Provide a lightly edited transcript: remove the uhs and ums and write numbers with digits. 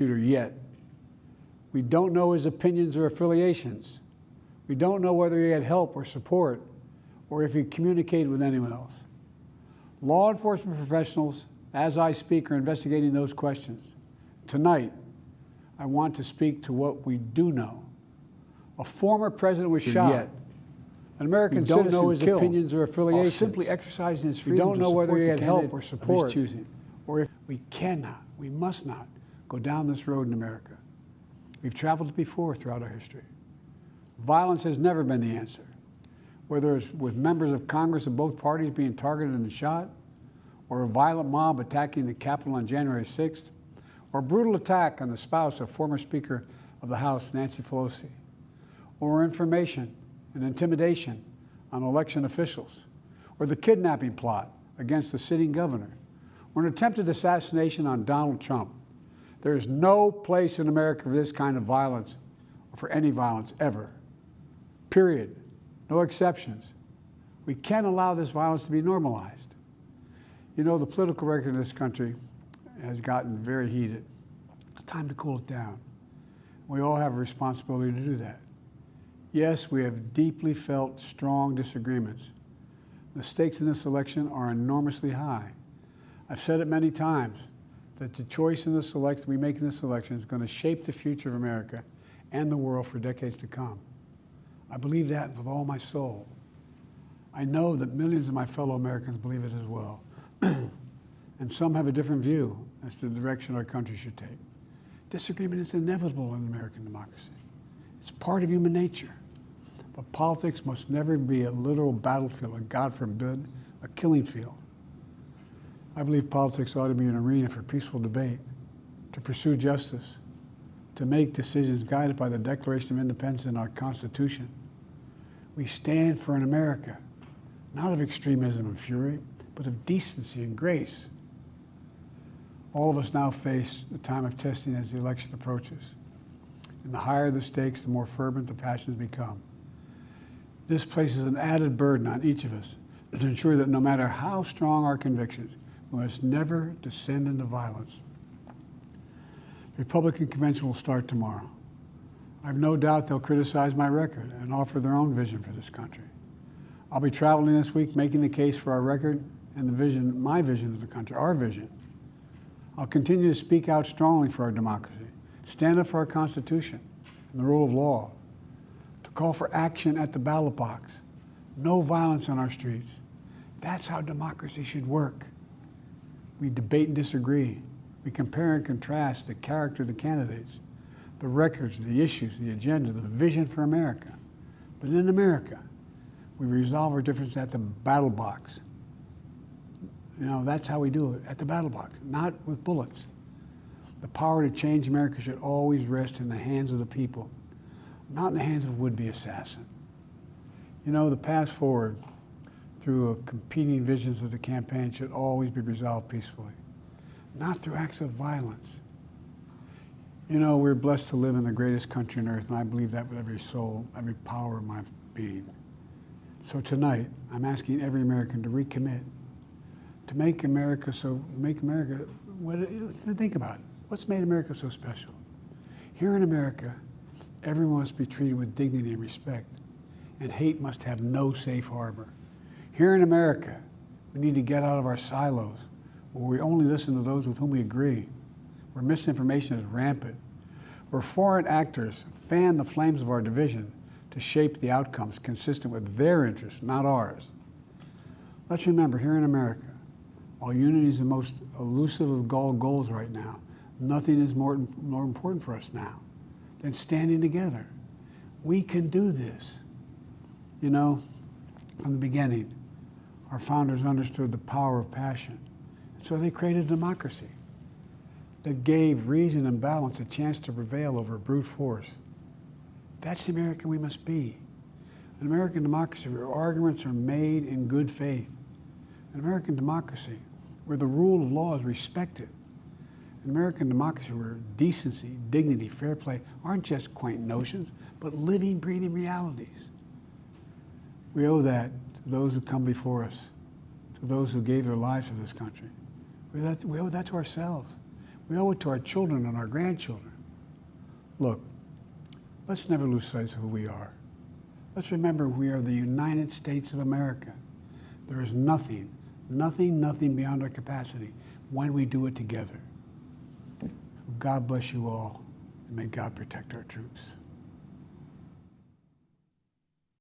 yet. We don't know his opinions or affiliations. We don't know whether he had help or support or if he communicated with anyone else. Law enforcement professionals, as I speak, are investigating those questions. Tonight, I want to speak to what we do know. A former president was shot. Yet. An American citizen don't know his opinions or affiliations. Simply exercising his freedom. We don't know whether he had help or support choosing, or if we cannot, we must not go down this road in America. We've traveled before throughout our history. Violence has never been the answer. Whether it's with members of Congress of both parties being targeted and shot, or a violent mob attacking the Capitol on January 6th, or a brutal attack on the spouse of former Speaker of the House, Nancy Pelosi, or information and intimidation on election officials, or the kidnapping plot against the sitting governor, or an attempted assassination on Donald Trump. There is no place in America for this kind of violence, or for any violence ever. Period. No exceptions. We can't allow this violence to be normalized. You know, the political record in this country has gotten very heated. It's time to cool it down. We all have a responsibility to do that. Yes, we have deeply felt strong disagreements. The stakes in this election are enormously high. I've said it many times that the choice in this election we make in this election is going to shape the future of America and the world for decades to come. I believe that with all my soul. I know that millions of my fellow Americans believe it as well. And some have a different view as to the direction our country should take. Disagreement is inevitable in American democracy. It's part of human nature. But politics must never be a literal battlefield, or God forbid, a killing field. I believe politics ought to be an arena for peaceful debate, to pursue justice, to make decisions guided by the Declaration of Independence and our Constitution. We stand for an America, not of extremism and fury, but of decency and grace. All of us now face the time of testing as the election approaches. And the higher the stakes, the more fervent the passions become. This places an added burden on each of us to ensure that no matter how strong our convictions, we must never descend into violence. The Republican convention will start tomorrow. I have no doubt they'll criticize my record and offer their own vision for this country. I'll be traveling this week making the case for our record and the vision, my vision of the country, our vision. I'll continue to speak out strongly for our democracy, stand up for our Constitution and the rule of law, to call for action at the ballot box, no violence on our streets. That's how democracy should work. We debate and disagree. We compare and contrast the character of the candidates, the records, the issues, the agenda, the vision for America. But in America, we resolve our differences at the battle box. You know, that's how we do it, at the battle box, not with bullets. The power to change America should always rest in the hands of the people, not in the hands of a would-be assassin. You know, the path forward through competing visions of the campaign should always be resolved peacefully, not through acts of violence. You know, we're blessed to live in the greatest country on earth, and I believe that with every soul, every power of my being. So tonight, I'm asking every American to recommit, to make America, think about it. What's made America so special? Here in America, everyone must be treated with dignity and respect, and hate must have no safe harbor. Here in America, we need to get out of our silos, where we only listen to those with whom we agree, where misinformation is rampant, where foreign actors fan the flames of our division to shape the outcomes consistent with their interests, not ours. Let's remember, here in America, while unity is the most elusive of all goals right now, nothing is more important for us now than standing together. We can do this. You know, from the beginning, our founders understood the power of passion. And so they created a democracy that gave reason and balance a chance to prevail over brute force. That's the American we must be. An American democracy where arguments are made in good faith. An American democracy where the rule of law is respected. An American democracy where decency, dignity, fair play aren't just quaint notions, but living, breathing realities. We owe that to those who come before us, to those who gave their lives for this country. We owe that to ourselves. We owe it to our children and our grandchildren. Look, let's never lose sight of who we are. Let's remember we are the United States of America. There is nothing beyond our capacity when we do it together. God bless you all, and may God protect our troops.